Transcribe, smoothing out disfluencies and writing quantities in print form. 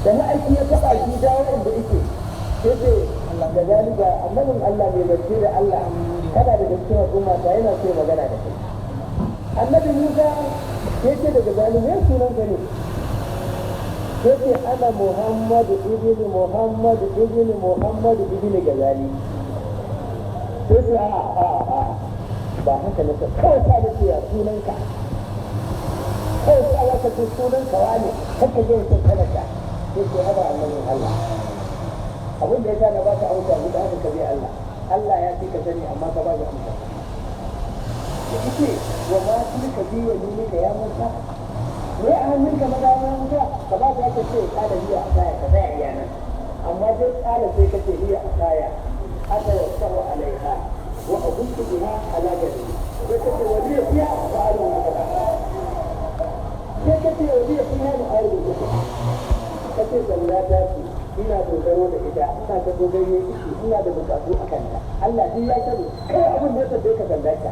da ma'aiki ya taɓa shi dawo inda yake sai ce da zalika annabin Allah mai barci da Allah kada da cikin al'umma ta yana so magana da kai annabi Musa yake daga zalimi sunan ka ne yake ana Muhammadu ibn Muhammadu ibn Muhammadu ibn Gazali sai a ba haka ne kawai ta da ce sunan ka kawai ta wata ce sunan ka wani haka zai ce talaka yake haba annabin Allah abin da ya sa na ba ka auka guda haka ka bi Allah Allah ya fi ka sani amma ka ba ka amsa yake wa ma tilka bi wa ka ya Musa ne a hannunka maza na Musa ka ba ka ce kada biya a kaya ka tsaya yana amma dai kala sai ka ce biya a kaya aka wasahu alaiha wa abuntu biha ala gadi sai ka ce wani biya a fa'alu na kaza sai ka ce wani biya na ayu ka ce sanda ta ce ina dogaro da ita ina ta dogaro ina da bukatu a kanta Allah din ya sani kai abin da ya sabbe ka sanda ka